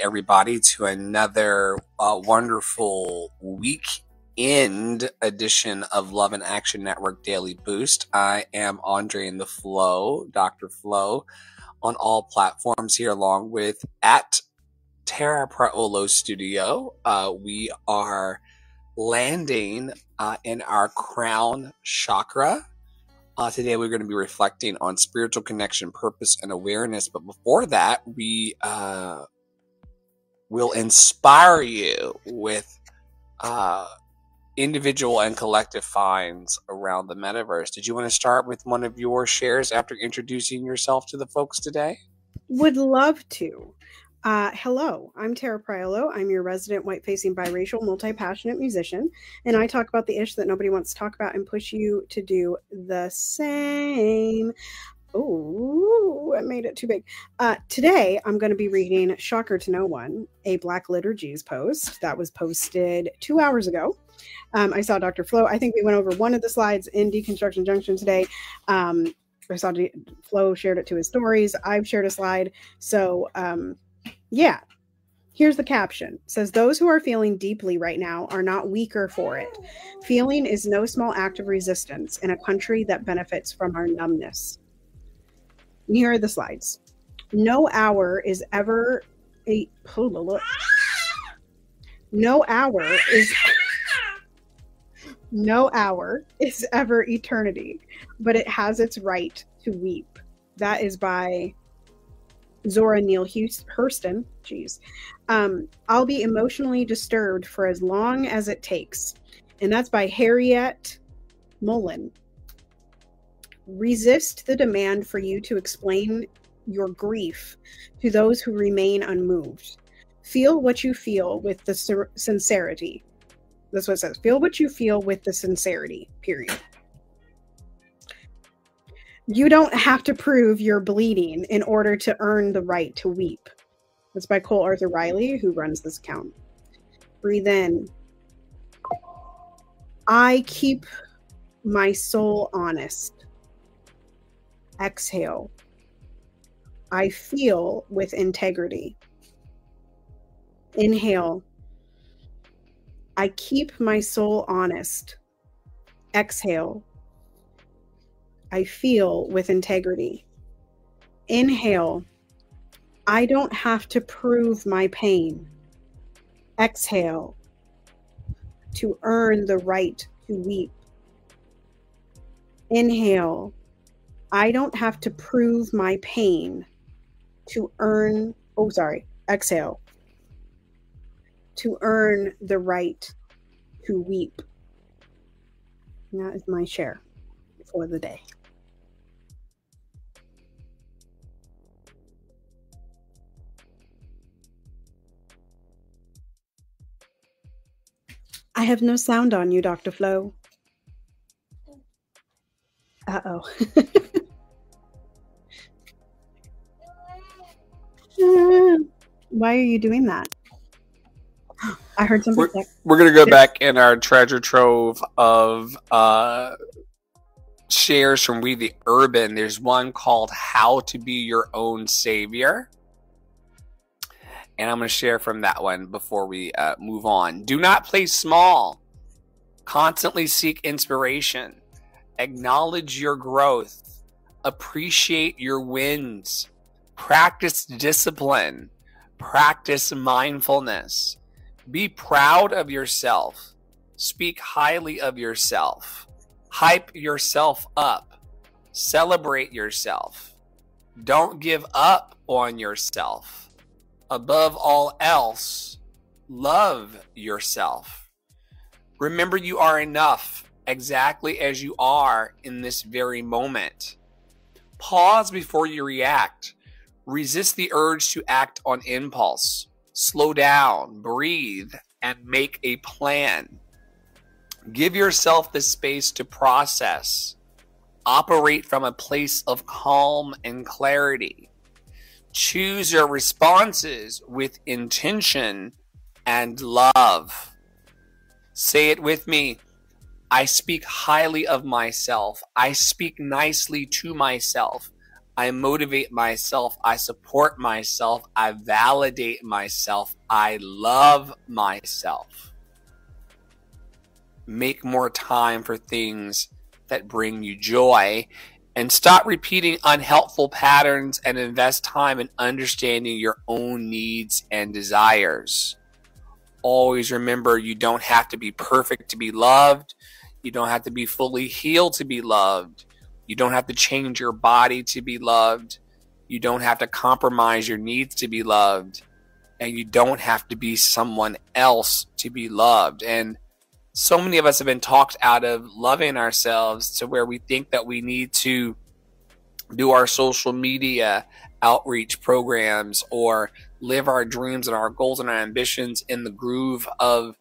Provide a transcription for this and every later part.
everybody, to another wonderful weekend edition of Love and Action Network Daily Boost. I am Andre in the Flow, Dr. Flow, on all platforms here, along with at Priolo Studio. We are landing in our crown chakra. Today we're going to be reflecting on spiritual connection, purpose, and awareness. But before that, we will inspire you with individual and collective finds around the metaverse. Did you want to start with one of your shares after introducing yourself to the folks today? Would love to. Hello, I'm Tara Priolo. I'm your resident white-facing biracial multi-passionate musician, and I talk about the ish that nobody wants to talk about and push you to do the same. Oh, I made it too big. Today, I'm going to be reading Shocker to No One, a Black Liturgies post that was posted 2 hours ago. I saw Dr. Flo. I think we went over one of the slides in Deconstruction Junction today. I saw Flo shared it to his stories. I've shared a slide. So, yeah, here's the caption. It says, those who are feeling deeply right now are not weaker for it. Feeling is no small act of resistance in a country that benefits from our numbness. And here are the slides. No hour is ever a no hour is ever eternity, but it has its right to weep. That is by Zora Neale Hurston. Jeez. I'll be emotionally disturbed for as long as it takes. And that's by Harriet Mullen. Resist the demand for you to explain your grief to those who remain unmoved. Feel what you feel with the sincerity. That's what it says. Feel what you feel with the sincerity, period. You don't have to prove you're bleeding in order to earn the right to weep. That's by Cole Arthur Riley, who runs this account. Breathe in. I keep my soul honest. Exhale. I feel with integrity. Inhale. I keep my soul honest. Exhale. I feel with integrity. Inhale. I don't have to prove my pain. Exhale. To earn the right to weep. Inhale. I don't have to prove my pain to earn, exhale. To earn the right to weep. And that is my share for the day. I have no sound on you, Dr. Flo. Uh-oh. Why are you doing that? I heard something. We're going to go back in our treasure trove of shares from We the Urban. There's one called How to Be Your Own Savior. And I'm going to share from that one before we move on. Do not play small. Constantly seek inspiration. Acknowledge your growth. Appreciate your wins. Practice discipline. Practice mindfulness. Be proud of yourself. Speak highly of yourself. Hype yourself up. Celebrate yourself. Don't give up on yourself. Above all else, love yourself. Remember you are enough exactly as you are in this very moment. Pause before you react. Resist the urge to act on impulse. Slow down, breathe, and make a plan. Give yourself the space to process. Operate from a place of calm and clarity. Choose your responses with intention and love. Say it with me. I speak highly of myself. I speak nicely to myself. I motivate myself. I support myself. I validate myself. I love myself. Make more time for things that bring you joy, and stop repeating unhelpful patterns and invest time in understanding your own needs and desires. Always remember, you don't have to be perfect to be loved. You don't have to be fully healed to be loved. You don't have to change your body to be loved. You don't have to compromise your needs to be loved. And you don't have to be someone else to be loved. And so many of us have been talked out of loving ourselves to where we think that we need to do our social media outreach programs or live our dreams and our goals and our ambitions in the groove of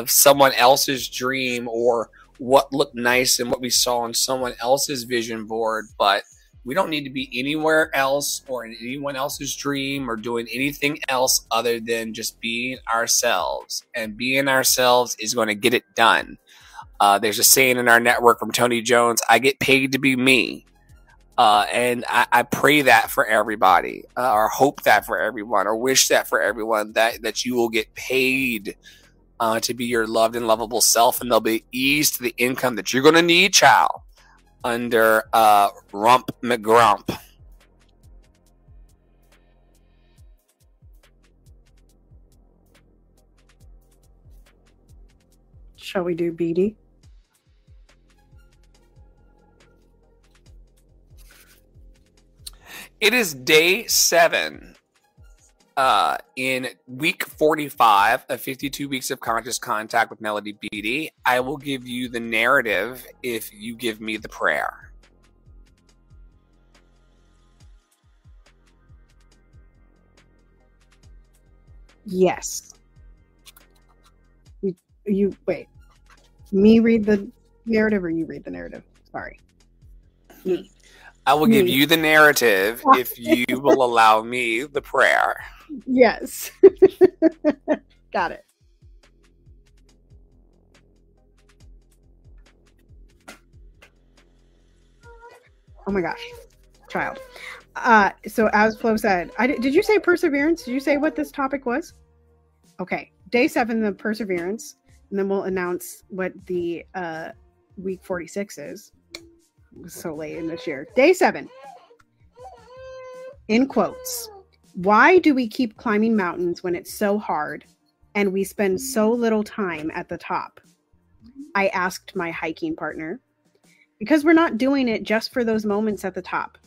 someone else's dream or what looked nice and what we saw on someone else's vision board. But we don't need to be anywhere else or in anyone else's dream or doing anything else other than just being ourselves. And being ourselves is going to get it done. There's a saying in our network from Tony Jones, I get paid to be me. And I pray that for everybody, or hope that for everyone, or wish that for everyone, that you will get paid to be your loved and lovable self, and there'll be ease to the income that you're going to need, child, under Rump McGrump. Shall we do BD? It is day 7 in week 45 of 52 weeks of conscious contact with Melody Beatty. I will give you the narrative if you give me the prayer. Yes. You wait. Me read the narrative or you read the narrative? Sorry. Me. I will give you the narrative if you will allow me the prayer. Yes. Got it. Oh my gosh. Child. So as Flo said, did you say perseverance? Did you say what this topic was? Okay. Day 7, the perseverance. And then we'll announce what the week 46 is. It was so late in this year. Day 7. In quotes. Why do we keep climbing mountains when it's so hard and we spend so little time at the top? I asked my hiking partner. Because we're not doing it just for those moments at the top.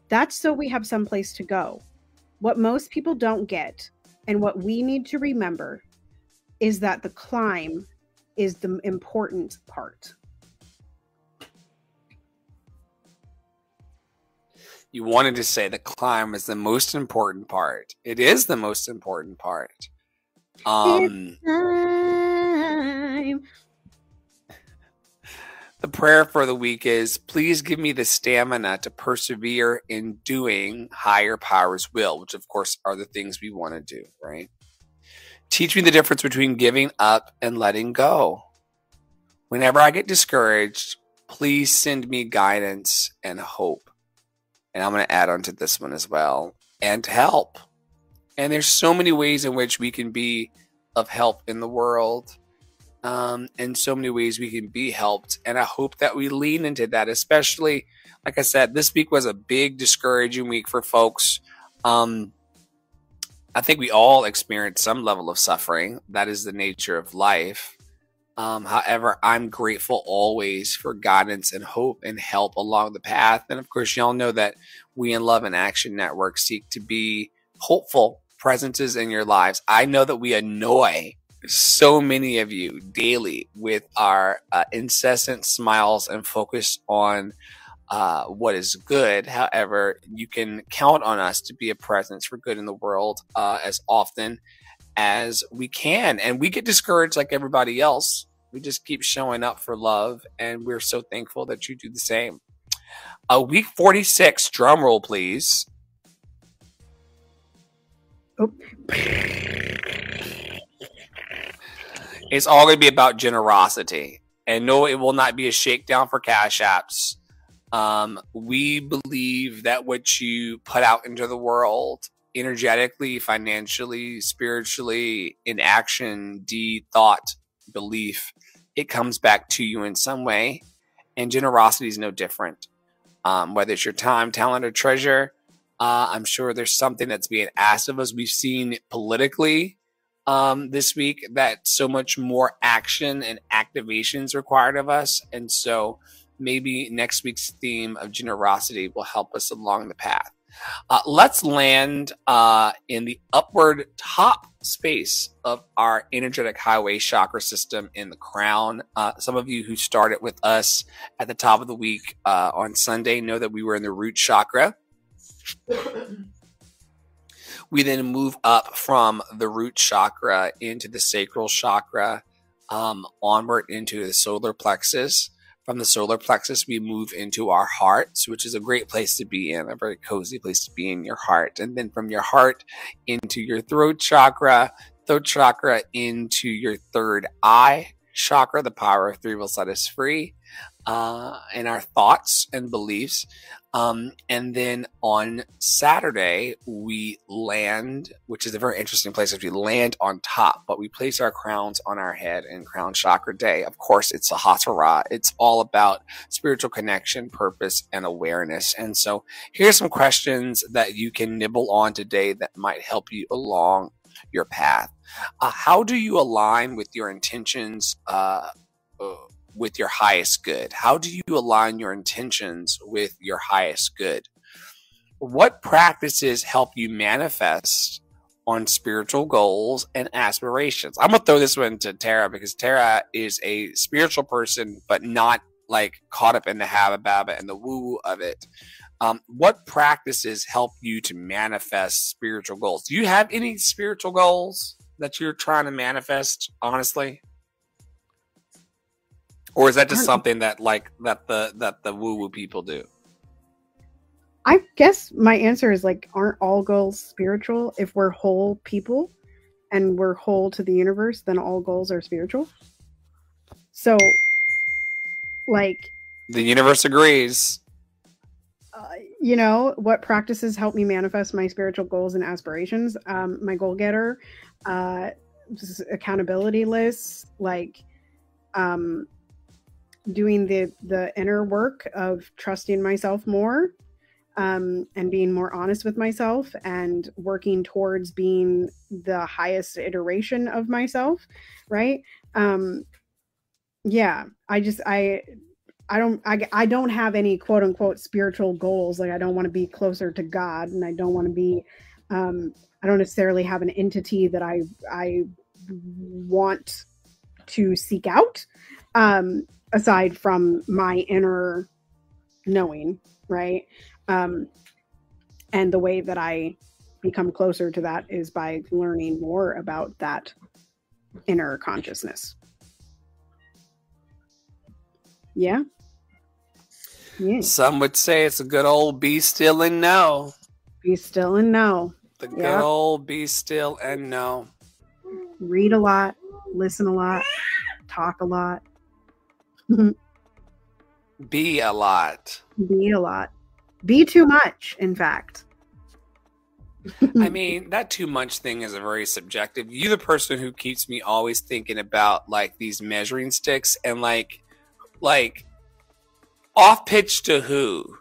That's so we have someplace to go. What most people don't get, and what we need to remember, is that the climb is the important part. You wanted to say the climb is the most important part. It is the most important part. It's time. The prayer for the week is, please give me the stamina to persevere in doing higher power's will, which of course are the things we want to do, right? Teach me the difference between giving up and letting go. Whenever I get discouraged, please send me guidance and hope. And I'm going to add on to this one as well. And help. And there's so many ways in which we can be of help in the world. And so many ways we can be helped. And I hope that we lean into that, especially, like I said, this week was a big discouraging week for folks. I think we all experience some level of suffering. That is the nature of life. However, I'm grateful always for guidance and hope and help along the path. And of course, y'all know that we in Love and Action Network seek to be hopeful presences in your lives. I know that we annoy so many of you daily with our incessant smiles and focus on what is good. However, you can count on us to be a presence for good in the world as often as we can. And we get discouraged like everybody else. We just keep showing up for love, and we're so thankful that you do the same. Week 46, drum roll, please. Oh. It's all going to be about generosity. And no, it will not be a shakedown for cash apps. We believe that what you put out into the world, energetically, financially, spiritually, in action, deed, thought, belief, it comes back to you in some way. And generosity is no different. Whether it's your time, talent, or treasure, I'm sure there's something that's being asked of us. We've seen politically this week that so much more action and activation is required of us. And so maybe next week's theme of generosity will help us along the path. Let's land in the upward top space of our energetic highway chakra system in the crown. Some of you who started with us at the top of the week on Sunday know that we were in the root chakra. We then move up from the root chakra into the sacral chakra, onward into the solar plexus. From the solar plexus, we move into our hearts, which is a great place to be in, a very cozy place to be in your heart. And then from your heart into your throat chakra into your third eye chakra. The power of 3 will set us free, and our thoughts and beliefs. And then on Saturday, we land, which is a very interesting place if we land on top, but we place our crowns on our head in Crown Chakra Day. Of course, it's a Hatara. It's all about spiritual connection, purpose, and awareness. And so here's some questions that you can nibble on today that might help you along your path. How do you align with your intentions, with your highest good? How do you align your intentions with your highest good? What practices help you manifest on spiritual goals and aspirations? I'm going to throw this one to Tara because Tara is a spiritual person, but not like caught up in the habba-babba and the woo of it. What practices help you to manifest spiritual goals? Do you have any spiritual goals that you're trying to manifest, honestly? Or is that just something that the woo-woo people do? I guess my answer is aren't all goals spiritual? If we're whole people and we're whole to the universe, then all goals are spiritual. So, the universe agrees. What practices help me manifest my spiritual goals and aspirations? My goal getter, accountability lists, doing the inner work of trusting myself more, and being more honest with myself and working towards being the highest iteration of myself. Right. Yeah. I don't have any quote unquote spiritual goals. I don't want to be closer to God, and I don't want to be, I don't necessarily have an entity that I want to seek out, aside from my inner knowing, right? And the way that I become closer to that is by learning more about that inner consciousness. Yeah. Yeah. Some would say it's a good old be still and know. Be still and know. The good old be still and know. Read a lot, listen a lot, talk a lot. Be a lot. Be a lot. Be too much, in fact. I mean, that too much thing is a very subjective. You're the person who keeps me always thinking about these measuring sticks and like off pitch to who,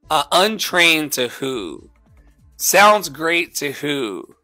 untrained to who, sounds great to who,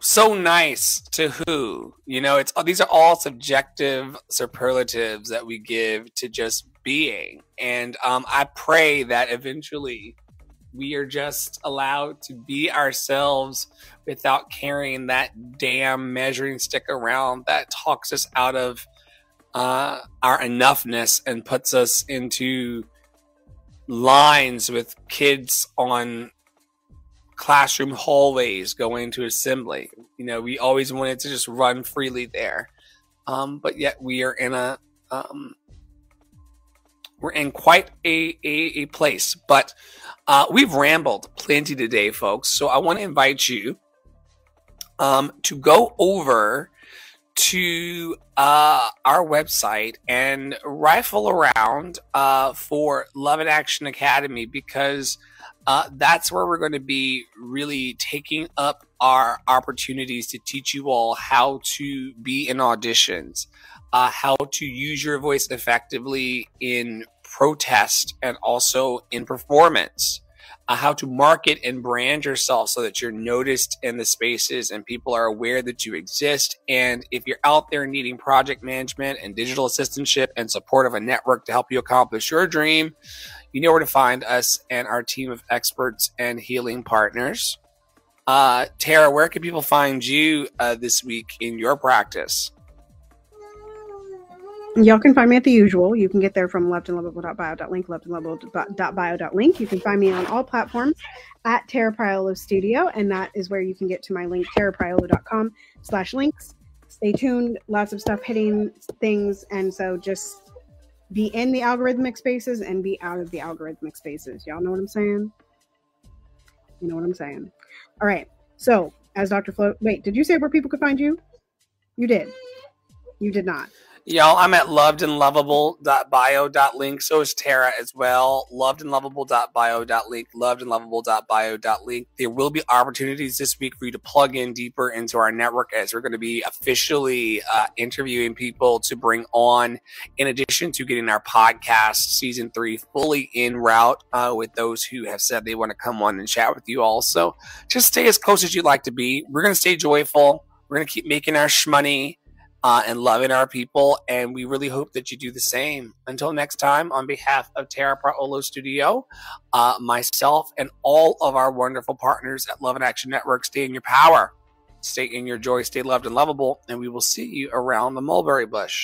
so nice to who. These are all subjective superlatives that we give to just being. And I pray that eventually we are just allowed to be ourselves without carrying that damn measuring stick around that talks us out of our enoughness and puts us into lines with kids on classroom hallways going to assembly. We always wanted to just run freely there, but yet we are in we're in quite a place. But we've rambled plenty today, folks. So I want to invite you to go over to our website and rifle around for Love in Action Academy, because that's where we're going to be really taking up our opportunities to teach you all how to be in auditions, how to use your voice effectively in protest and also in performance, how to market and brand yourself so that you're noticed in the spaces and people are aware that you exist. And if you're out there needing project management and digital assistantship and support of a network to help you accomplish your dream, you know where to find us and our team of experts and healing partners. Tara, where can people find you this week in your practice? Y'all can find me at the usual. You can get there from lovedandlovable.bio.link, lovedandlovable.bio.link. You can find me on all platforms at Tara Priolo Studio, and that is where you can get to my link, tarapriolo.com/links. Stay tuned. Lots of stuff hitting things, and so just be in the algorithmic spaces and be out of the algorithmic spaces. Y'all know what I'm saying? You know what I'm saying? All right. So, as Dr. Flo, wait, did you say where people could find you? You did. You did not. Y'all, I'm at lovedandlovable.bio.link. So is Tara as well. Lovedandlovable.bio.link. Lovedandlovable.bio.link. There will be opportunities this week for you to plug in deeper into our network, as we're going to be officially interviewing people to bring on, in addition to getting our podcast season 3 fully en route with those who have said they want to come on and chat with you all. So just stay as close as you'd like to be. We're going to stay joyful. We're going to keep making our shmoney. And loving our people, and we really hope that you do the same. Until next time, on behalf of Tara Priolo Studio, myself, and all of our wonderful partners at Love in Action Network, stay in your power, stay in your joy, stay loved and lovable, and we will see you around the mulberry bush.